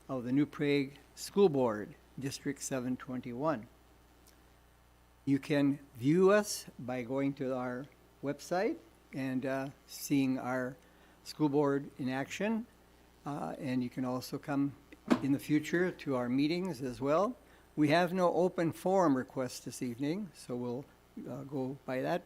of the New Prague School Board, District 721. You can view us by going to our website and seeing our school board in action. And you can also come in the future to our meetings as well. We have no open forum requests this evening, so we'll go by that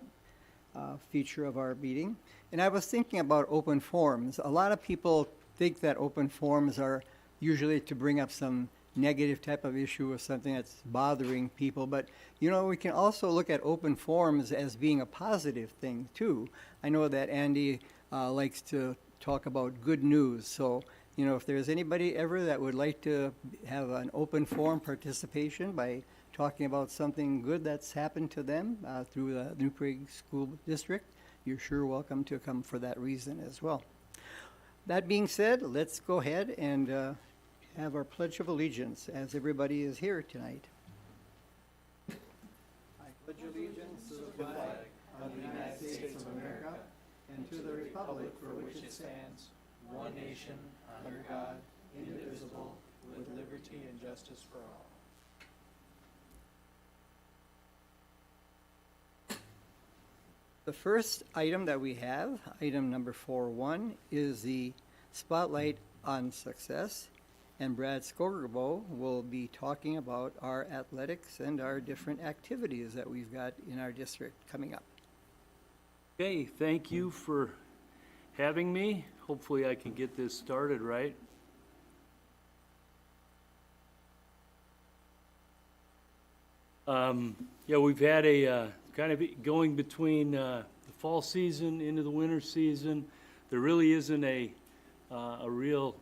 feature of our meeting. And I was thinking about open forums. A lot of people think that open forums are usually to bring up some negative type of issue or something that's bothering people, but you know, we can also look at open forums as being a positive thing too. I know that Andy likes to talk about good news, so you know, if there's anybody ever that would like to have an open forum participation by talking about something good that's happened to them through the New Prague School District, you're sure welcome to come for that reason as well. That being said, let's go ahead and have our Pledge of Allegiance as everybody is here tonight. I pledge allegiance to the flag of the United States of America and to the republic for which it stands, one nation, under God, indivisible, with liberty and justice for all. The first item that we have, item number 4.1, is the Spotlight on Success. And Brad Skogerbo will be talking about our athletics and our different activities that we've got in our district coming up. Okay, thank you for having me. Hopefully I can get this started right. Yeah, we've had a kind of going between the fall season into the winter season. There really isn't a real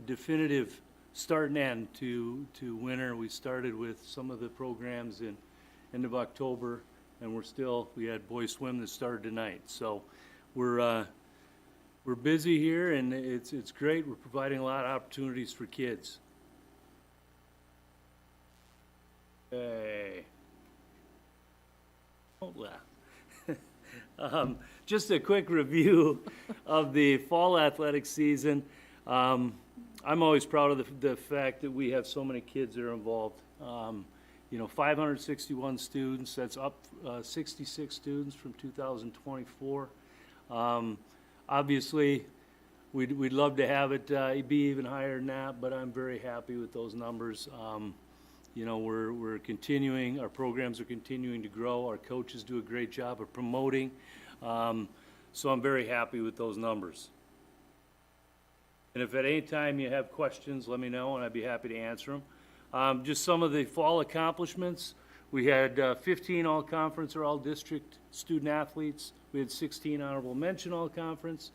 definitive start and end to winter. We started with some of the programs in end of October, and we had boys swim that started tonight. So we're busy here, and it's great. We're providing a lot of opportunities for kids. Hey. Don't laugh. Just a quick review of the fall athletic season. I'm always proud of the fact that we have so many kids that are involved. You know, 561 students, that's up 66 students from 2024. Obviously, we'd love to have it be even higher than that, but I'm very happy with those numbers. You know, we're continuing, our programs are continuing to grow. Our coaches do a great job of promoting. So I'm very happy with those numbers. And if at any time you have questions, let me know, and I'd be happy to answer them. Just some of the fall accomplishments. We had 15 all-conference or all-district student athletes. We had 16 honorable mention all-conference.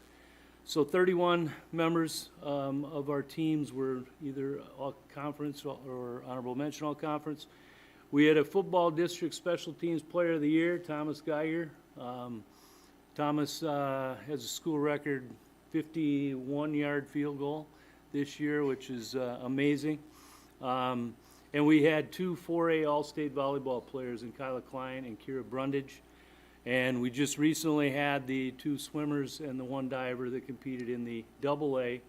So 31 members of our teams were either all-conference or honorable mention all-conference. We had a football district special teams player of the year, Thomas Geiger. Thomas has a school record 51-yard field goal this year, which is amazing. And we had two 4A All-State volleyball players in Kyla Klein and Kira Brundage. And we just recently had the two swimmers and the one diver that competed in the AA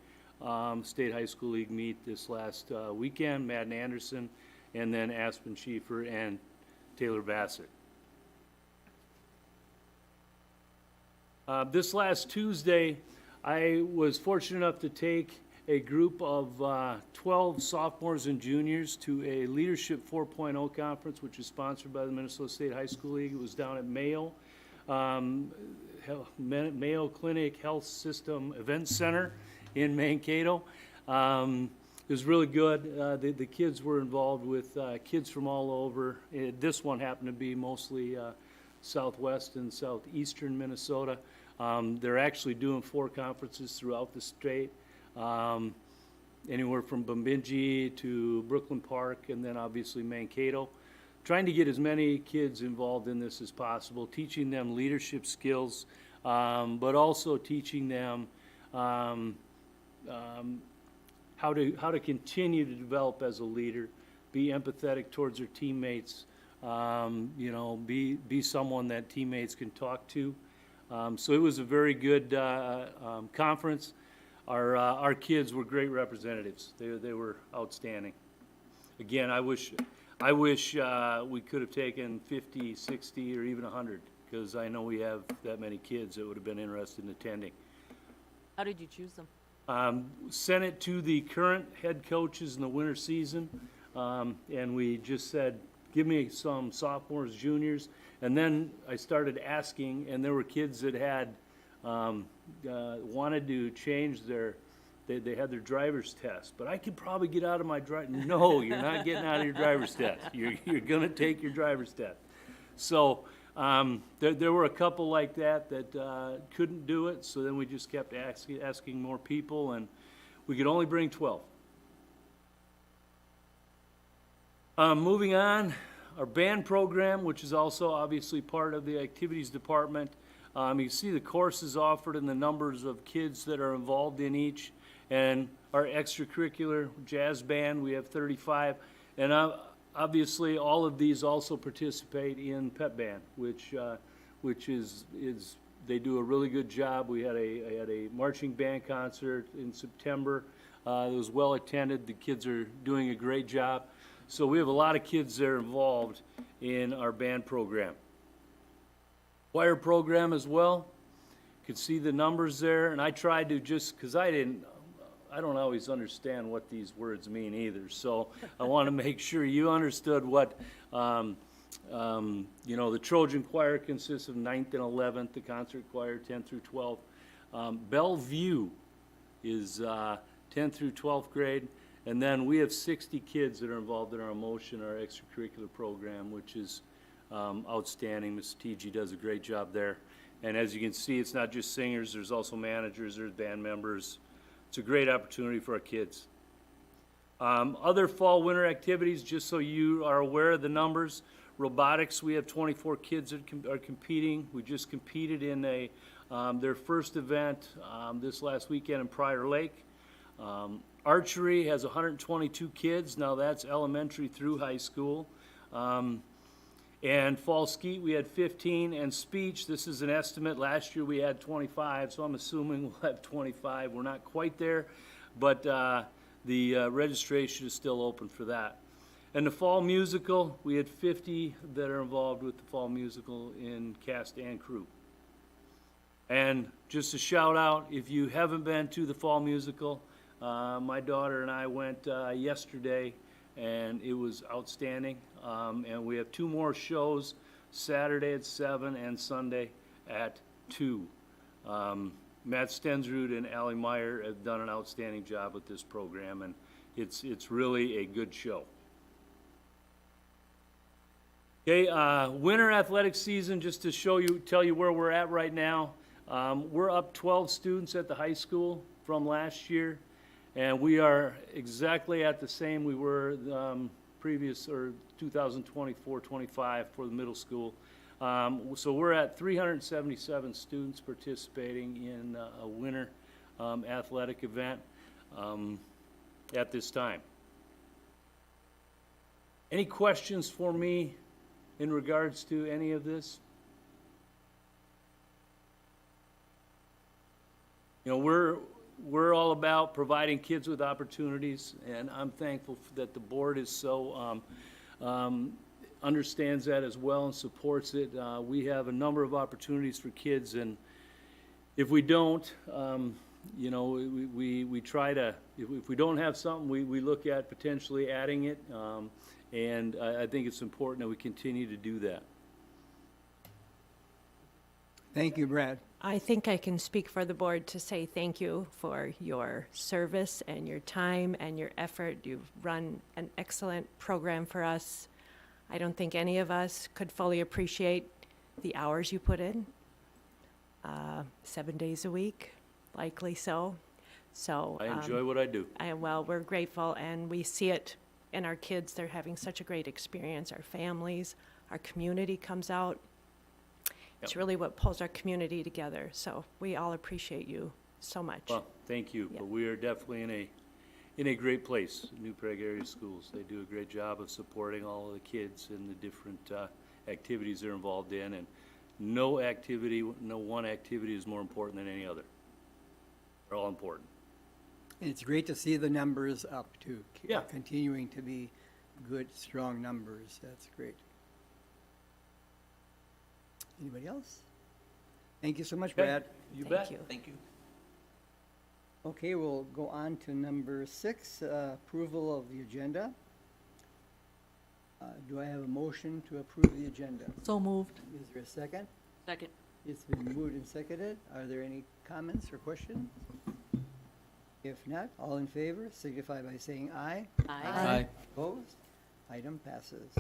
State High School League meet this last weekend, Madden Anderson, and then Aspen Schieffer and Taylor Bassett. This last Tuesday, I was fortunate enough to take a group of 12 sophomores and juniors to a Leadership 4.0 conference, which is sponsored by the Minnesota State High School League. It was down at Mayo Clinic Health System Event Center in Mankato. It was really good. The kids were involved with kids from all over. This one happened to be mostly southwest and southeastern Minnesota. They're actually doing 4 conferences throughout the state, anywhere from Bemidji to Brooklyn Park, and then obviously Mankato. Trying to get as many kids involved in this as possible, teaching them leadership skills, but also teaching them how to continue to develop as a leader, be empathetic towards their teammates, you know, be someone that teammates can talk to. So it was a very good conference. our kids were great representatives. They were outstanding. Again, I wish we could have taken 50, 60, or even 100, because I know we have that many kids that would have been interested in attending. How did you choose them? Sent it to the current head coaches in the winter season, and we just said, give me some sophomores, juniors, and then I started asking, and there were kids that had wanted to change they had their driver's test, but I could probably get out of my no, you're not getting out of your driver's test. You're gonna take your driver's test. So there were a couple like that couldn't do it, so then we just kept asking more people, and we could only bring 12. Moving on, our band program, which is also obviously part of the activities department. You can see the courses offered and the numbers of kids that are involved in each. And our extracurricular jazz band, we have 35. And obviously, all of these also participate in pep band, which is they do a really good job. We had a marching band concert in September. It was well attended. The kids are doing a great job. So we have a lot of kids that are involved in our band program. Choir program as well. You can see the numbers there, and I tried to because I don't always understand what these words mean either. So I want to make sure you understood what, the Trojan choir consists of 9th and 11th, the concert choir 10th through 12th. Bellevue is 10th through 12th grade. And then we have 60 kids that are involved in our Emotion, our extracurricular program, which is outstanding. Ms. TG does a great job there. And as you can see, it's not just singers, there's also managers, there's band members. It's a great opportunity for our kids. Other fall, winter activities, just so you are aware of the numbers. Robotics, we have 24 kids that are competing. We just competed in their first event this last weekend in Prior Lake. Archery has 122 kids. Now that's elementary through high school. And fall skeet, we had 15. And speech, this is an estimate. Last year we had 25, so I'm assuming we'll have 25. We're not quite there, but the registration is still open for that. And the fall musical, we had 50 that are involved with the fall musical in cast and crew. And just a shout out, if you haven't been to the fall musical, my daughter and I went yesterday, and it was outstanding. And we have 2 more shows, Saturday at 7 and Sunday at 2. Matt Stensrud and Allie Meyer have done an outstanding job with this program, and it's really a good show. Okay, winter athletic season, just to tell you where we're at right now. We're up 12 students at the high school from last year. And we are exactly at the same we were previous, or 2024-25 for the middle school. So we're at 377 students participating in a winter athletic event at this time. Any questions for me in regards to any of this? You know, we're all about providing kids with opportunities, and I'm thankful that the board is so understands that as well and supports it. We have a number of opportunities for kids, and if we don't, we try to, if we don't have something, we look at potentially adding it, and I think it's important that we continue to do that. Thank you, Brad. I think I can speak for the board to say thank you for your service and your time and your effort. You've run an excellent program for us. I don't think any of us could fully appreciate the hours you put in. 7 days a week, likely so. So I enjoy what I do. well, we're grateful, and we see it in our kids. They're having such a great experience. Our families, our community comes out. It's really what pulls our community together. So we all appreciate you so much. Well, thank you. Yeah. But we are definitely in a great place. New Prague area schools. They do a great job of supporting all of the kids and the different activities they're involved in. And no one activity is more important than any other. They're all important. And it's great to see the numbers up too. Yeah. Continuing to be good, strong numbers. That's great. Anybody else? Thank you so much, Okay. Brad. You Thank bet. you. Thank you. Okay, we'll go on to number 6, approval of the agenda. Do I have a motion to approve the agenda? So moved. Is there a second? Second. It's been moved and seconded. Are there any comments or questions? If not, all in favor signify by saying aye. Aye. Opposed? Item passes.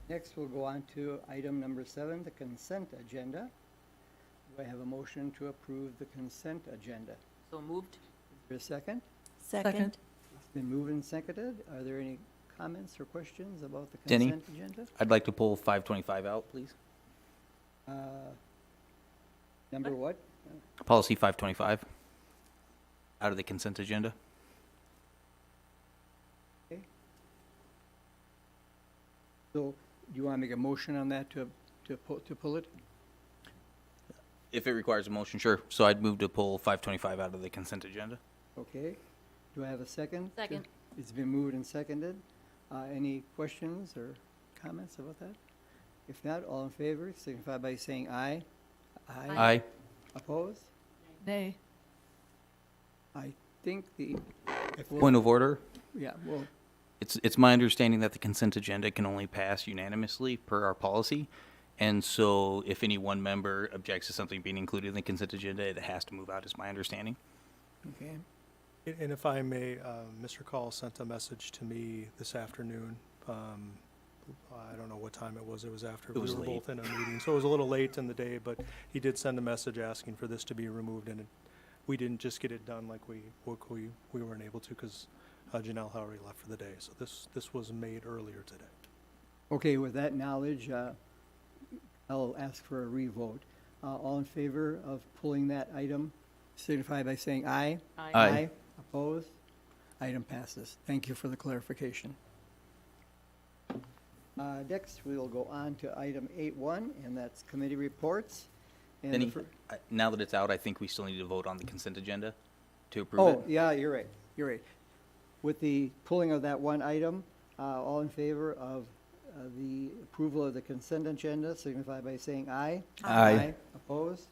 Next, we'll go on to item number 7, the consent agenda. Do I have a motion to approve the consent agenda? So moved. Is there a second? Second. It's been moved and seconded. Are there any comments or questions about the Denny? consent agenda? I'd like to pull 525 out, please. Number what? Policy 525 out of the consent agenda. Okay. So, do you want to make a motion on that to pull it? If it requires a motion, sure. So I'd move to pull 525 out of the consent agenda. Okay. Do I have a second? Second. It's been moved and seconded. Any questions or comments about that? If not, all in favor signify by saying aye. Aye. Opposed? Nay. I think Point of order. yeah, well, It's my understanding that the consent agenda can only pass unanimously per our policy. And so if any one member objects to something being included in the consent agenda, it has to move out, is my understanding. okay. And if I may, Mr. Call sent a message to me this afternoon. I don't know what time it was. It was after It was we were late. both in a meeting, so it was a little late in the day. But he did send a message asking for this to be removed, and we didn't just get it done like we weren't able to because Janelle had already left for the day. So this was made earlier today. Okay, with that knowledge, I'll ask for a revote. All in favor of pulling that item signify by saying aye. Aye. Opposed? Item passes. Thank you for the clarification. Next, we will go on to item 8.1, and that's committee reports. And the Denny, fir- now that it's out, I think we still need to vote on the consent agenda to approve it. Oh, yeah, you're right. You're right. With the pulling of that one item, all in favor of the approval of the consent agenda signify by saying aye. Aye. Opposed?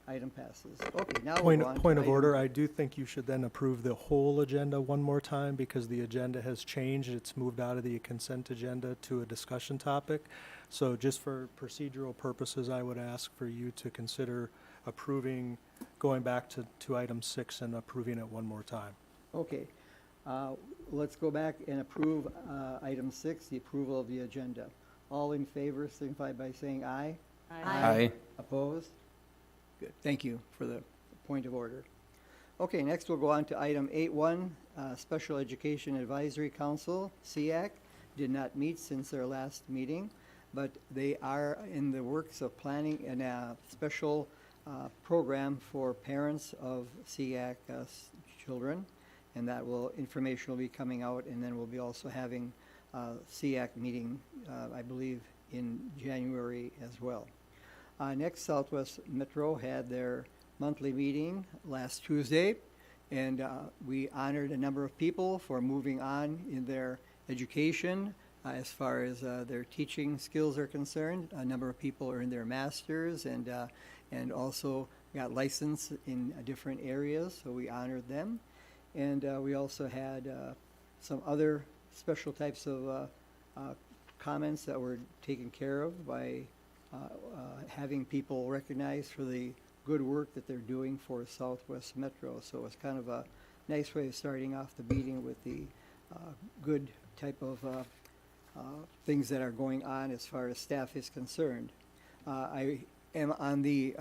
Item passes. Okay, now we'll go on to Point of item- order, I do think you should then approve the whole agenda one more time because the agenda has changed. It's moved out of the consent agenda to a discussion topic. So just for procedural purposes, I would ask for you to consider approving, going back to item 6 and approving it one more time. Okay, let's go back and approve item 6, the approval of the agenda. All in favor signify by saying aye. Aye. Opposed? Good, thank you for the point of order. Okay, next we'll go on to item 8.1, Special Education Advisory Council, SEAC, did not meet since their last meeting, but they are in the works of planning a special program for parents of SEAC children, and that information will be coming out, and then we'll be also having SEAC meeting, I believe, in January as well. Next, Southwest Metro had their monthly meeting last Tuesday, and we honored a number of people for moving on in their education as far as their teaching skills are concerned. A number of people earned their masters and also got licensed in different areas, so we honored them. And we also had some other special types of comments that were taken care of by having people recognized for the good work that they're doing for Southwest Metro. So it was kind of a nice way of starting off the meeting with the good type of things that are going on as far as staff is concerned. I am on the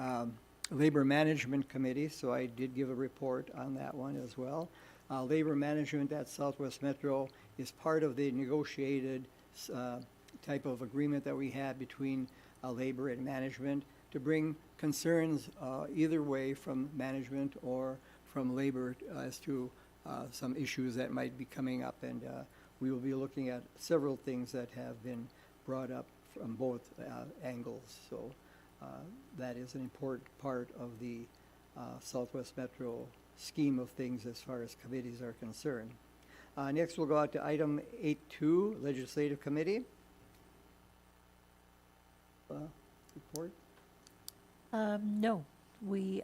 Labor Management Committee, so I did give a report on that one as well. Labor management at Southwest Metro is part of the negotiated type of agreement that we had between labor and management to bring concerns either way from management or from labor as to some issues that might be coming up. And we will be looking at several things that have been brought up from both angles. So that is an important part of the Southwest Metro scheme of things as far as committees are concerned. Next, we'll go out to item 8.2, Legislative Committee. Report. No, we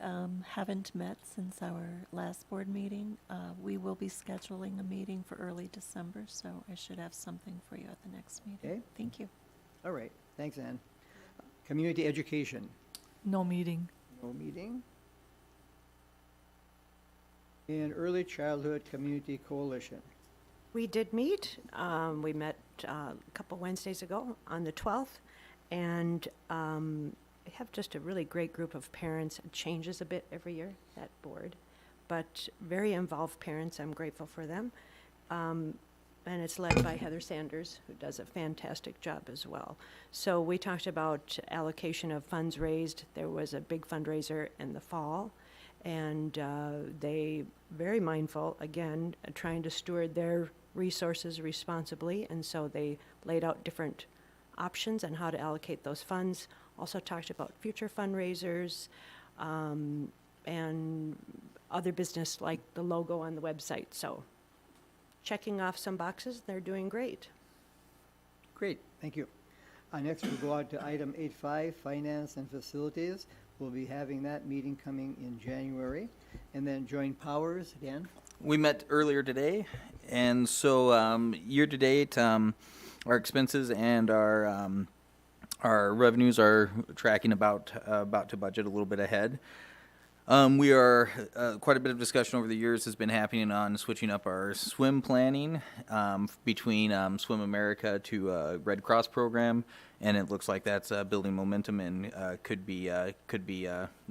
haven't met since our last board meeting. We will be scheduling a meeting for early December, so I should have something for you at the next meeting. Okay. Thank you. All right, thanks, Ann. Community Education, No meeting. no meeting. And Early Childhood Community Coalition. We did meet. We met a couple Wednesdays ago on the 12th, and we have just a really great group of parents. It changes a bit every year, that board, but very involved parents. I'm grateful for them. And it's led by Heather Sanders, who does a fantastic job as well. So we talked about allocation of funds raised. There was a big fundraiser in the fall, and they very mindful, again, trying to steward their resources responsibly, and so they laid out different options on how to allocate those funds. Also talked about future fundraisers and other business like the logo on the website. So checking off some boxes, they're doing great. Great, thank you. Next, we'll go out to item 8.5, Finance and Facilities. We'll be having that meeting coming in January. And then Joint Powers, Dan? We met earlier today, and so year-to-date, our expenses and our revenues are tracking about to budget, a little bit ahead. We are quite a bit of discussion over the years has been happening on switching up our swim planning between Swim America to Red Cross program, and it looks like that's building momentum and could be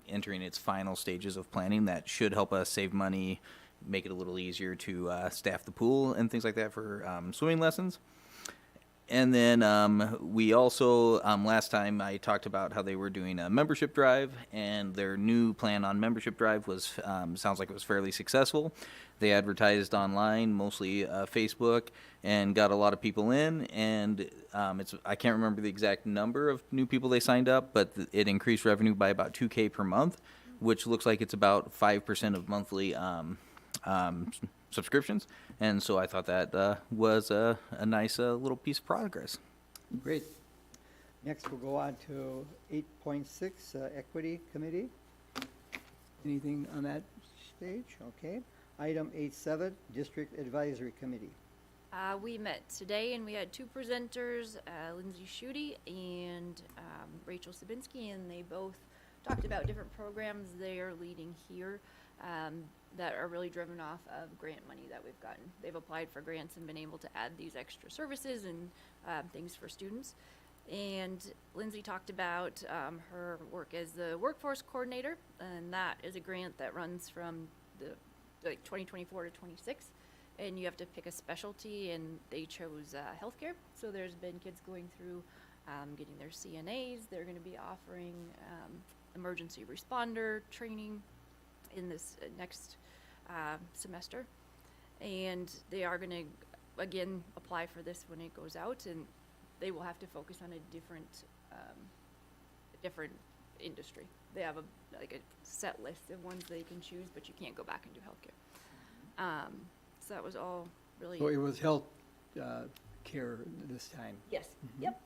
entering its final stages of planning. That should help us save money, make it a little easier to staff the pool and things like that for swimming lessons. And then we also, last time I talked about how they were doing a membership drive, and their new plan on membership drive was, sounds like it was fairly successful. They advertised online, mostly Facebook, and got a lot of people in, and I can't remember the exact number of new people they signed up, but it increased revenue by about $2,000 per month, which looks like it's about 5% of monthly subscriptions, and so I thought that was a nice little piece of progress. Great. Next, we'll go on to 8.6, Equity Committee. Anything on that stage? Okay. Item 8.7, District Advisory Committee. We met today and we had two presenters, Lindsay Schutte and Rachel Sabinski, and they both talked about different programs they are leading here that are really driven off of grant money that we've gotten. They've applied for grants and been able to add these extra services and things for students. And Lindsay talked about her work as the workforce coordinator, and that is a grant that runs from the 2024 to 26. And you have to pick a specialty, and they chose healthcare. So there's been kids going through getting their CNAs. They're going to be offering emergency responder training in this next semester. And they are going to, again, apply for this when it goes out, and they will have to focus on a different industry. They have a set list of ones they can choose, but you can't go back and do healthcare. So that was all really. So it was health care this time. Yes. Mhm. Yep.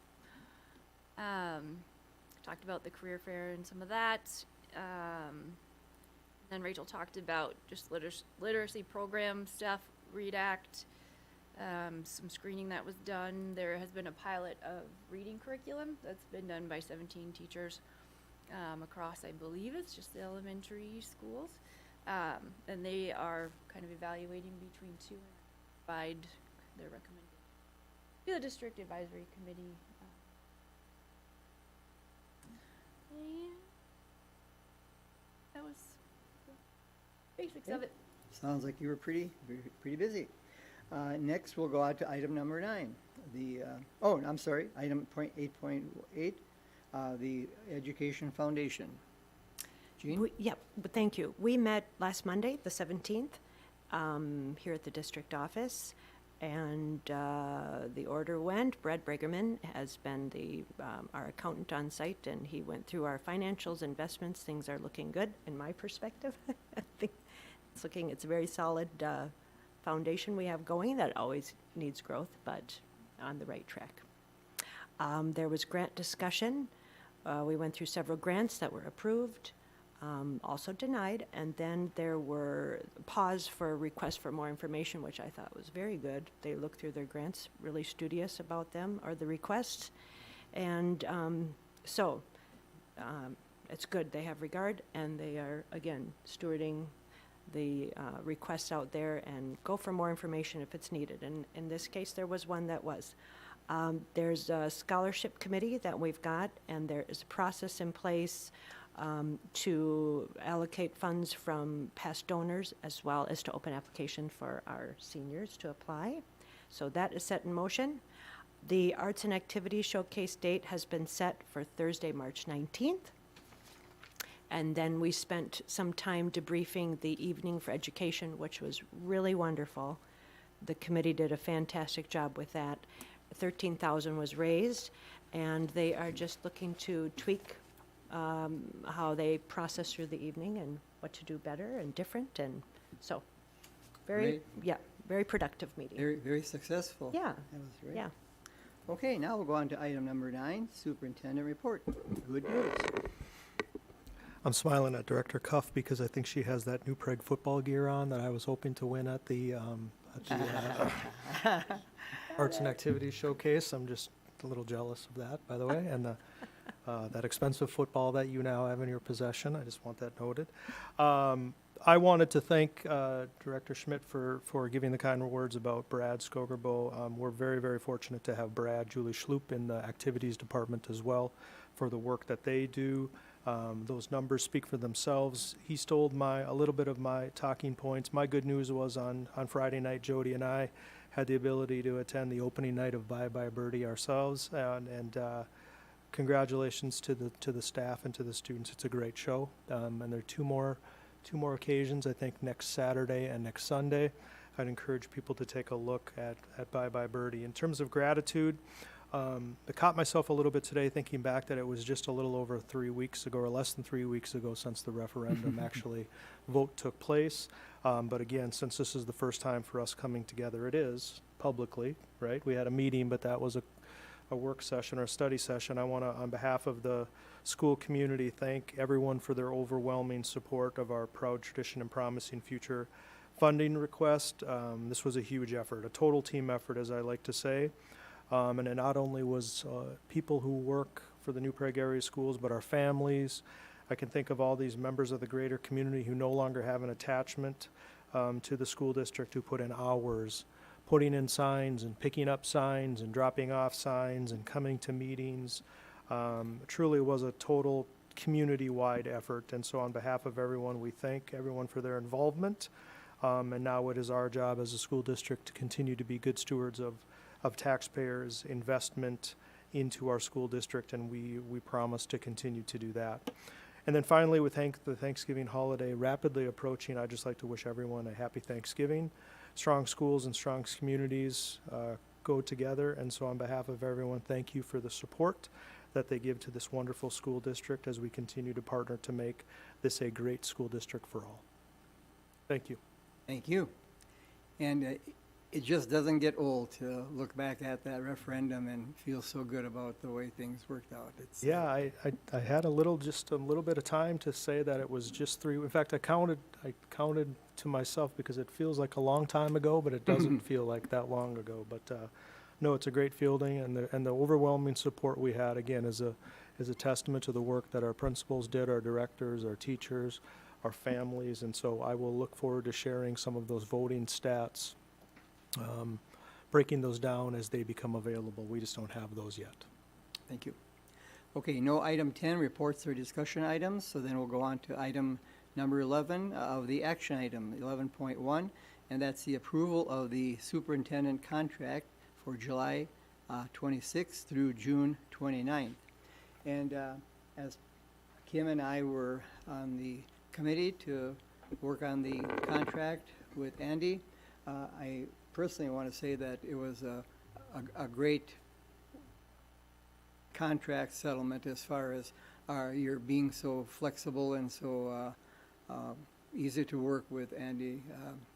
Talked about the career fair and some of that. Then Rachel talked about just literacy program stuff, READ Act, some screening that was done. There has been a pilot of reading curriculum that's been done by 17 teachers across, I believe it's just the elementary schools. And they are kind of evaluating between two and provide their recommendation to the district advisory committee. And that was the basics of Okay. it. Sounds like you were pretty busy. Next, we'll go out to item number 9. I'm sorry, item 8.8, the Education Foundation. Jean? Yep, but thank you. We met last Monday, the 17th, here at the district office, and the order went. Brad Bregerman has been our accountant on site, and he went through our financials, investments. Things are looking good, in my perspective. I think it's a very solid foundation we have going that always needs growth, but on the right track. There was grant discussion. We went through several grants that were approved, also denied, and then there were pause for requests for more information, which I thought was very good. They looked through their grants, really studious about them or the requests, and it's good. They have regard, and they are, again, stewarding the requests out there and go for more information if it's needed. And in this case, there was one that was. There's a scholarship committee that we've got, and there is a process in place to allocate funds from past donors as well as to open application for our seniors to apply. So that is set in motion. The Arts and Activities Showcase date has been set for Thursday, March 19th. And then we spent some time debriefing the Evening for Education, which was really wonderful. The committee did a fantastic job with that. $13,000 was raised, and they are just looking to tweak how they process through the evening and what to do better and different. And so, very productive meeting. Very, very successful. Yeah, That was great. yeah. Okay, now we'll go on to item number 9, Superintendent Report. Good news. I'm smiling at Director Cuff because I think she has that new Prague football gear on that I was hoping to win at the Arts and Activities Showcase. I'm just a little jealous of that, by the way, and that expensive football that you now have in your possession. I just want that noted. I wanted to thank Director Schmidt for giving the kind words about Brad Skogerbo. We're very, very fortunate to have Brad, Julie Schloop in the activities department as well for the work that they do. Those numbers speak for themselves. He stole a little bit of my talking points. My good news was on Friday night, Jody and I had the ability to attend the opening night of Bye Bye Birdie ourselves, and congratulations to the staff and to the students. It's a great show, and there are two more occasions, I think, next Saturday and next Sunday. I'd encourage people to take a look at Bye Bye Birdie. In terms of gratitude, I caught myself a little bit today thinking back that it was just a little over 3 weeks ago, or less than 3 weeks ago, since the referendum vote took place. But again, since this is the first time for us coming together, it is publicly, right? We had a meeting, but that was a work session or a study session. I want to, on behalf of the school community, thank everyone for their overwhelming support of our Proud Tradition and Promising Future funding request. This was a huge effort, a total team effort, as I like to say. And it not only was people who work for the New Prague area schools, but our families. I can think of all these members of the greater community who no longer have an attachment to the school district, who put in hours putting in signs and picking up signs and dropping off signs and coming to meetings. Truly was a total community-wide effort. And so on behalf of everyone, we thank everyone for their involvement. And now it is our job as a school district to continue to be good stewards of taxpayers' investment into our school district, and we promise to continue to do that. And then finally, with the Thanksgiving holiday rapidly approaching, I'd just like to wish everyone a happy Thanksgiving. Strong schools and strong communities go together, and so on behalf of everyone, thank you for the support that they give to this wonderful school district as we continue to partner to make this a great school district for all. Thank you. Thank you. And it just doesn't get old to look back at that referendum and feel so good about the way things worked out. It's, Yeah, I had just a little bit of time to say that it was just 3. In fact, I counted to myself because it feels like a long time ago, but it doesn't feel like that long ago. But no, it's a great fielding, and the overwhelming support we had, again, is a testament to the work that our principals did, our directors, our teachers, our families. And so I will look forward to sharing some of those voting stats, breaking those down as they become available. We just don't have those yet. Thank you. Okay, no item 10, reports or discussion items, so then we'll go on to item number 11 of the action item, 11.1, and that's the approval of the superintendent contract for July 26th through June 29th. And as Kim and I were on the committee to work on the contract with Andy, I personally want to say that it was a great contract settlement as far as your being so flexible and so easy to work with, Andy.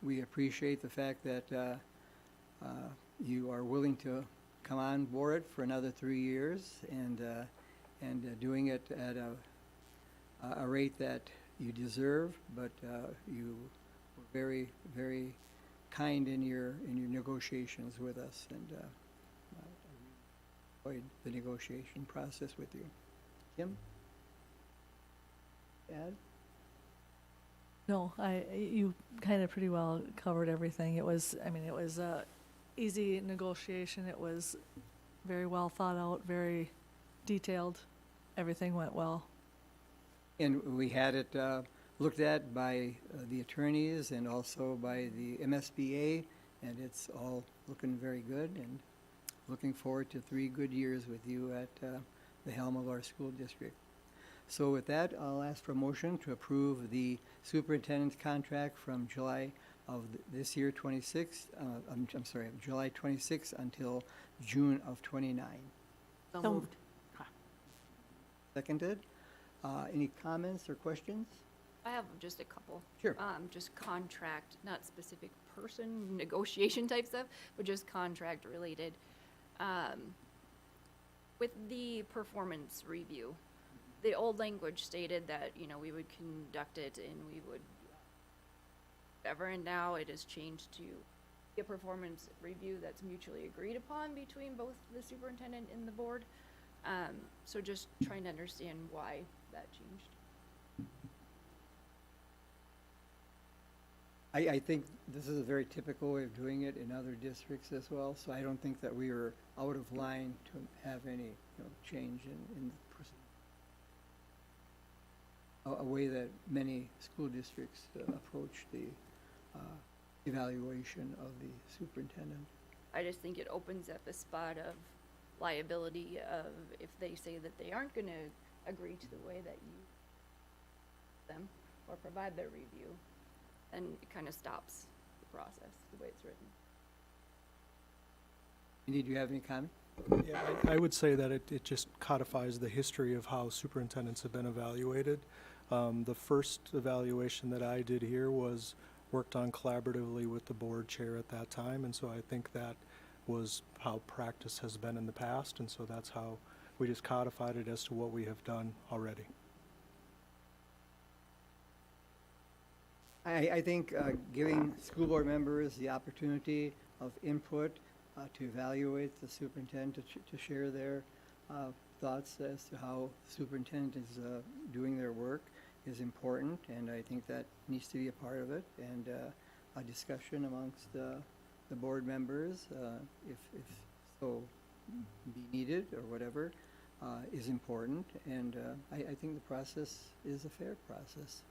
We appreciate the fact that you are willing to come on board for another 3 years and doing it at a rate that you deserve, but you were very, very kind in your negotiations with us, and I enjoyed the negotiation process with you. Kim? Add? No, you kind of pretty well covered everything. It was a easy negotiation. It was very well thought out, very detailed. Everything went well. And we had it looked at by the attorneys and also by the MSBA, and it's all looking very good, and looking forward to 3 good years with you at the helm of our school district. So with that, I'll ask for a motion to approve the superintendent's contract from July of this year, 26, July 26 until June of 29. So moved. Seconded. Any comments or questions? I have just a couple. Sure. Just contract, not specific person, negotiation type stuff, but just contract related. With the performance review, the old language stated that, we would conduct it and we would whatever, and now it has changed to a performance review that's mutually agreed upon between both the superintendent and the board. So just trying to understand why that changed. I think this is a very typical way of doing it in other districts as well, so I don't think that we are out of line to have any change in the a way that many school districts approach the evaluation of the superintendent. I just think it opens up a spot of liability of if they say that they aren't going to agree to the way that you them or provide their review, and it kind of stops the process the way it's written. Did you have any comment? Yeah, I would say that it just codifies the history of how superintendents have been evaluated. The first evaluation that I did here was worked on collaboratively with the board chair at that time, and so I think that was how practice has been in the past, and so that's how we just codified it as to what we have done already. I think giving school board members the opportunity of input to evaluate the superintendent, to share their thoughts as to how the superintendent is doing their work is important, and I think that needs to be a part of it, and a discussion amongst the board members, if so be needed or whatever, is important, and I think the process is a fair process.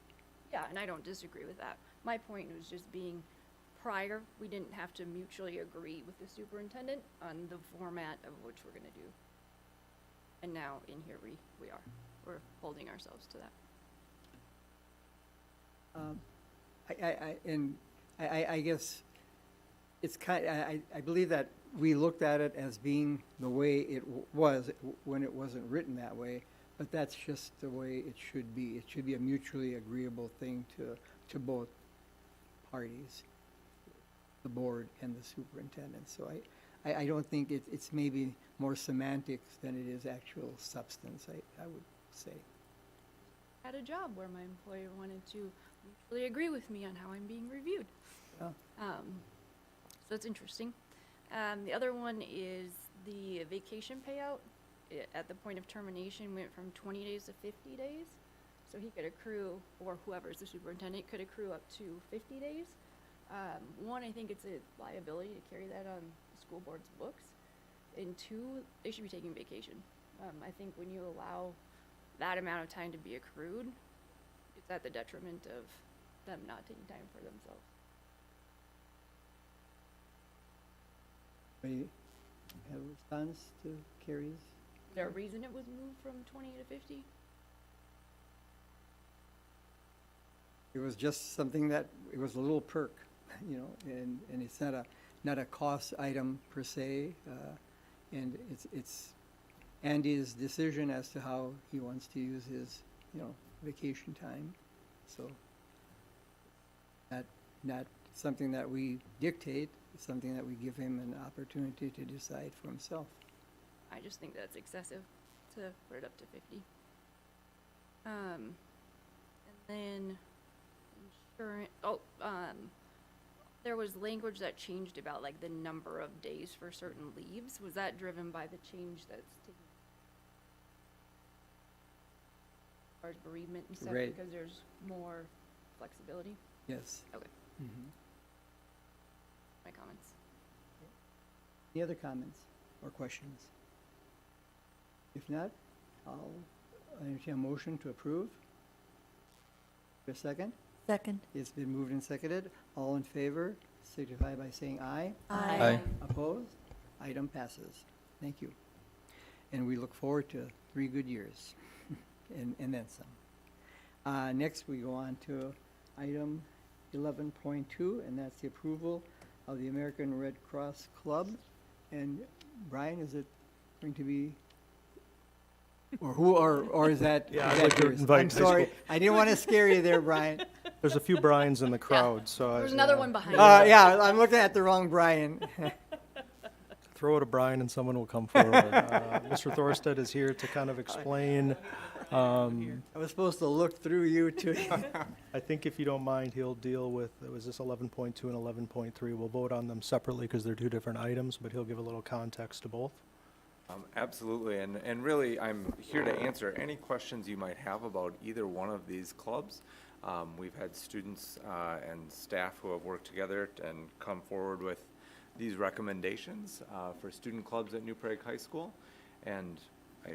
Yeah, and I don't disagree with that. My point was just being prior, we didn't have to mutually agree with the superintendent on the format of which we're going to do. And now in here we are. We're holding ourselves to that. I guess it's I believe that we looked at it as being the way it was when it wasn't written that way, but that's just the way it should be. It should be a mutually agreeable thing to both parties, the board and the superintendent. So I don't think it's maybe more semantics than it is actual substance, I would say. I had a job where my employer wanted to mutually agree with me on how I'm being reviewed. Oh. So it's interesting. The other one is the vacation payout. At the point of termination went from 20 days to 50 days. So he could accrue, or whoever's the superintendent, could accrue up to 50 days. One, I think it's a liability to carry that on the school board's books. And two, they should be taking vacation. I think when you allow that amount of time to be accrued, it's at the detriment of them not taking time for themselves. We have a response to Carrie's? Is there a reason it was moved from 20 to 50? It was just something that, it was a little perk, and it's not a cost item per se, and it's Andy's decision as to how he wants to use his, vacation time, so. not something that we dictate, something that we give him an opportunity to decide for himself. I just think that's excessive to put it up to 50. And then insurance, there was language that changed about like the number of days for certain leaves. Was that driven by the change that's taking as far as bereavement and stuff? Right. Because there's more flexibility? Yes. Okay. Mhm. My comments. Any other comments or questions? If not, I'll entertain a motion to approve. A second? Second. It's been moved and seconded. All in favor, signify by saying aye. Aye. Opposed? Item passes. Thank you. And we look forward to 3 good years, and then some. Next, we go on to item 11.2, and that's the approval of the American Red Cross Club. And Brian, is it going to be, or who, or is that? Yeah, is I'd that like to yours? invite I'm high sorry, school- I didn't want to scare you there, Brian. There's a few Brians in the crowd, so. There's I- another one behind. Yeah, I'm looking at the wrong Brian. Throw it to Brian and someone will come forward. Mr. Thorstad is here to kind of explain. I was supposed to look through you to. I think if you don't mind, he'll deal with, it was this 11.2 and 11.3. We'll vote on them separately because they're 2 different items, but he'll give a little context to both. Absolutely, and really, I'm here to answer any questions you might have about either one of these clubs. We've had students and staff who have worked together and come forward with these recommendations for student clubs at New Prague High School, and I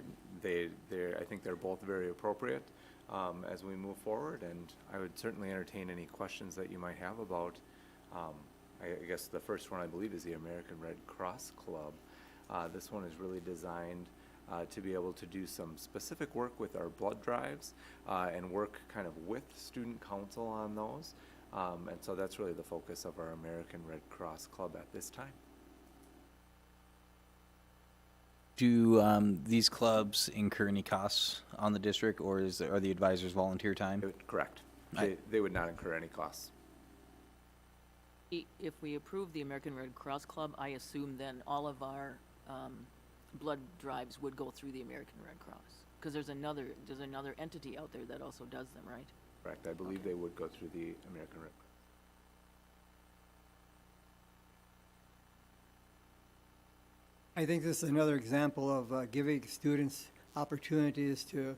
think they're both very appropriate as we move forward, and I would certainly entertain any questions that you might have about, I guess the first one I believe is the American Red Cross Club. This one is really designed to be able to do some specific work with our blood drives and work kind of with student council on those. And so that's really the focus of our American Red Cross Club at this time. Do these clubs incur any costs on the district, or are the advisors volunteer time? Correct. I- They would not incur any costs. If we approve the American Red Cross Club, I assume then all of our blood drives would go through the American Red Cross. Because there's another entity out there that also does them, right? Correct. I believe they would go through the American Red Cross. I think this is another example of giving students opportunities to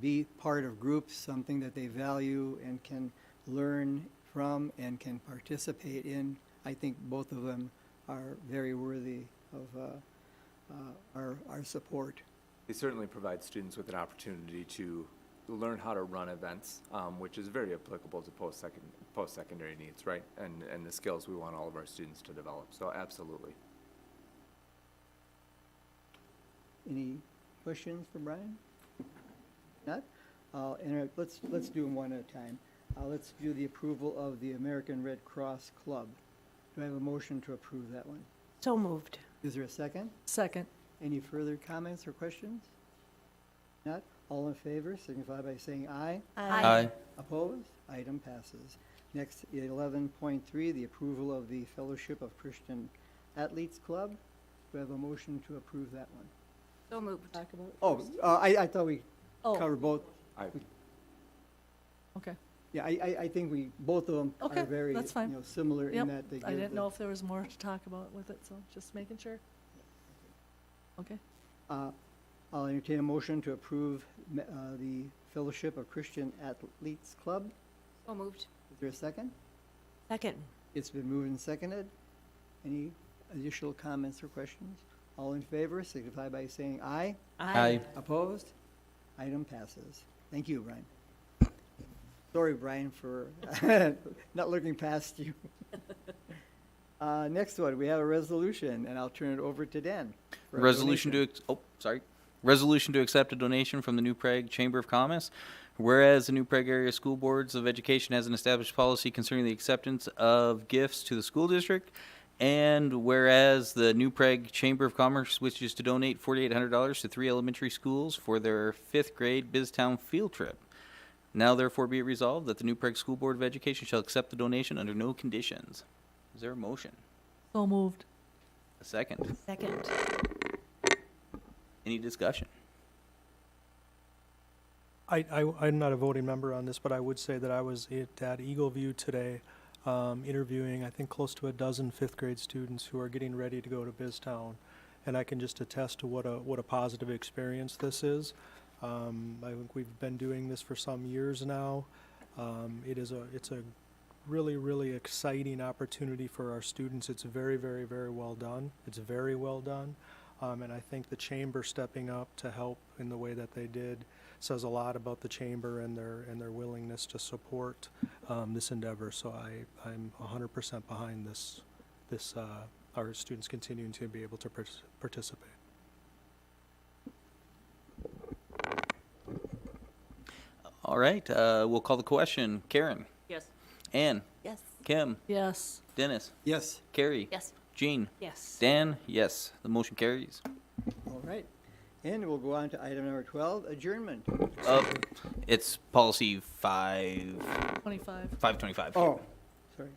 be part of groups, something that they value and can learn from and can participate in. I think both of them are very worthy of our support. They certainly provide students with an opportunity to learn how to run events, which is very applicable to post-secondary needs, right? And the skills we want all of our students to develop. So absolutely. Any questions for Brian? Not? Let's do them one at a time. Let's do the approval of the American Red Cross Club. Do I have a motion to approve that one? So moved. Is there a second? Second. Any further comments or questions? Not? All in favor, signify by saying aye. Aye. Opposed? Item passes. Next, 11.3, the approval of the Fellowship of Christian Athletes Club. Do I have a motion to approve that one? So moved. Talk about. Oh, I thought we Oh, covered both. okay. Yeah, I think both of them Okay, are very, that's fine. similar in Yep, that they give I didn't the- know if there was more to talk about with it, so just making sure. Okay. I'll entertain a motion to approve the Fellowship of Christian Athletes Club. So moved. Is there a second? Second. It's been moved and seconded. Any additional comments or questions? All in favor, signify by saying aye. Aye. Opposed? Item passes. Thank you, Brian. Sorry, Brian, for not looking past you. Next one, we have a resolution, and I'll turn it over to Dan. for a Resolution donation. Resolution to accept a donation from the New Prague Chamber of Commerce. Whereas the New Prague Area School Boards of Education has an established policy concerning the acceptance of gifts to the school district, and whereas the New Prague Chamber of Commerce wishes to donate $4,800 to 3 elementary schools for their 5th grade Biztown field trip. Now therefore be it resolved that the New Prague School Board of Education shall accept the donation under no conditions. Is there a motion? So moved. A second? Second. Any discussion? I'm not a voting member on this, but I would say that I was at Eagle View today, interviewing, I think, close to a dozen fifth grade students who are getting ready to go to Biztown. And I can just attest to what a positive experience this is. I think we've been doing this for some years now. It's a really, really exciting opportunity for our students. It's very, very, very well done. It's very well done. And I think the chamber stepping up to help in the way that they did says a lot about the chamber and their willingness to support this endeavor. So I'm 100% behind this our students continuing to be able to participate. All right, we'll call the question. Karen? Yes. Ann? Yes. Kim? Yes. Dennis? Yes. Carrie? Yes. Jean? Yes. Dan? Yes. The motion carries. All right. And we'll go on to item number 12, adjournment. It's policy 525. Oh, sorry.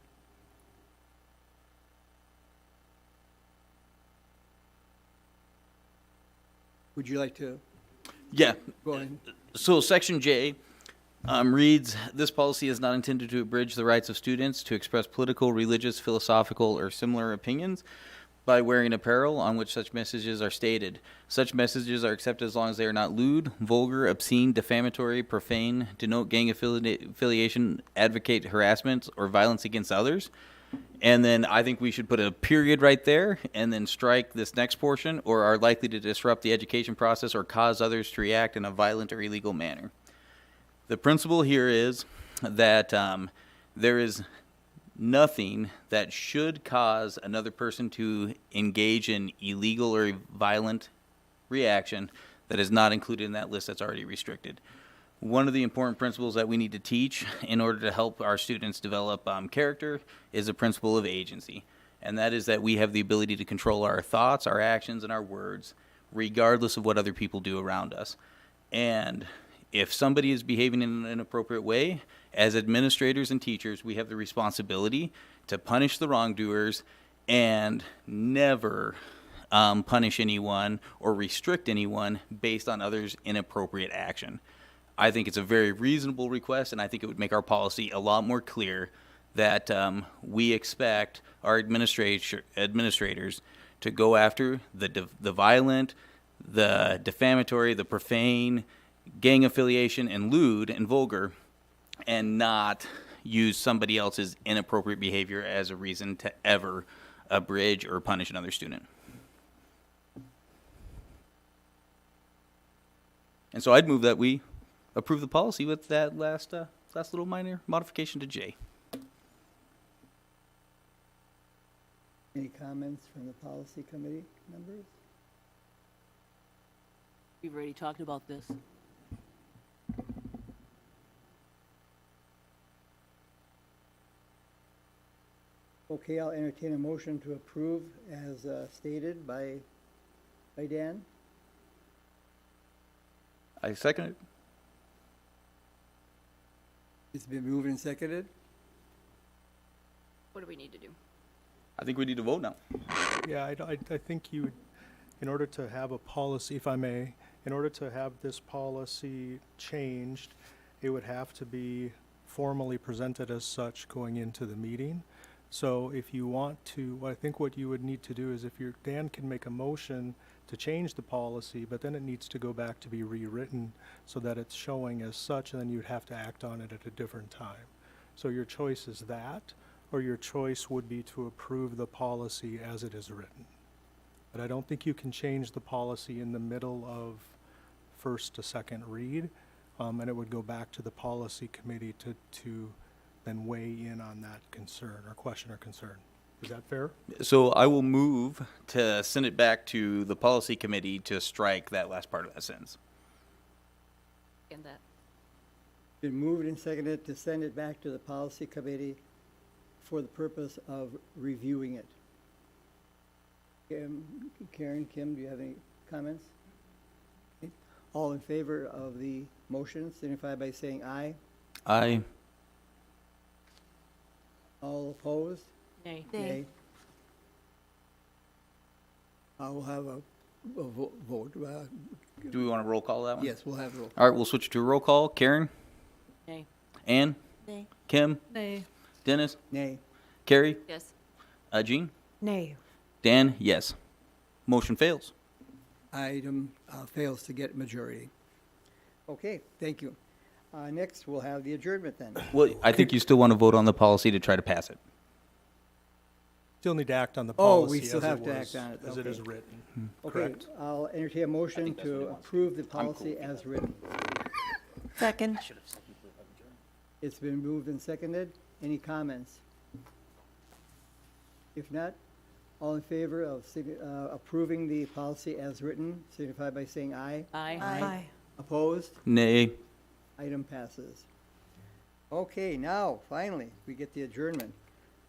Would you like to Yeah. go ahead? So section J reads, this policy is not intended to abridge the rights of students to express political, religious, philosophical, or similar opinions by wearing apparel on which such messages are stated. Such messages are accepted as long as they are not lewd, vulgar, obscene, defamatory, profane, denote gang affiliation, advocate harassment, or violence against others. And then I think we should put a period right there and then strike this next portion, or are likely to disrupt the education process or cause others to react in a violent or illegal manner. The principle here is that there is nothing that should cause another person to engage in illegal or violent reaction that is not included in that list that's already restricted. One of the important principles that we need to teach in order to help our students develop character is the principle of agency. And that is that we have the ability to control our thoughts, our actions, and our words, regardless of what other people do around us. And if somebody is behaving in an inappropriate way, as administrators and teachers, we have the responsibility to punish the wrongdoers and never punish anyone or restrict anyone based on others' inappropriate action. I think it's a very reasonable request, and I think it would make our policy a lot more clear that we expect our administrators to go after the violent, the defamatory, the profane, gang affiliation, and lewd and vulgar, and not use somebody else's inappropriate behavior as a reason to ever abridge or punish another student. And so I'd move that we approve the policy with that last little minor modification to J. Any comments from the policy committee members? We've already talked about this. Okay, I'll entertain a motion to approve as stated by Dan. I second it. It's been moved and seconded. What do we need to do? I think we need to vote now. Yeah, I think you, in order to have a policy, if I may, in order to have this policy changed, it would have to be formally presented as such going into the meeting. So if you want to, I think what you would need to do is Dan can make a motion to change the policy, but then it needs to go back to be rewritten so that it's showing as such, and then you'd have to act on it at a different time. So your choice is that, or your choice would be to approve the policy as it is written. But I don't think you can change the policy in the middle of first to second read, and it would go back to the policy committee to then weigh in on that concern or question or concern. Is that fair? So I will move to send it back to the policy committee to strike that last part of that sentence. And that, Been moved and seconded to send it back to the policy committee for the purpose of reviewing it. Karen, Kim, do you have any comments? Okay. All in favor of the motion signify by saying aye. Aye. All opposed? Nay. Nay. I will have a vote. Do we want to roll call that one? Yes, we'll have a roll. All right, we'll switch to a roll call. Karen? Nay. Ann? Nay. Kim? Nay. Dennis? Nay. Carrie? Yes. Jean? Nay. Dan? Yes. Motion fails. Item fails to get majority. Okay, thank you. Next, we'll have the adjournment then. Well, I think you still want to vote on the policy to try to pass it. Still need to act on the Oh, policy we still as have it to was- act on it, As it okay. is written. Okay, Correct. I'll entertain a motion to approve the policy as written. Second. It's been moved and seconded. Any comments? If not, all in favor of approving the policy as written, signify by saying aye. Aye. Opposed? Nay. Item passes. Okay, now, finally, we get the adjournment.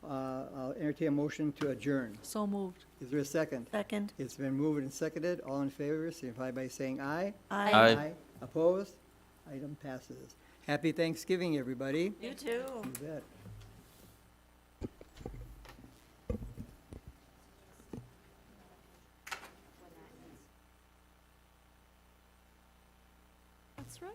I'll entertain a motion to adjourn. So moved. Is there a second? Second. It's been moved and seconded. All in favor, signify by saying aye. Aye. Opposed? Item passes. Happy Thanksgiving, everybody. You too. You bet. That's right.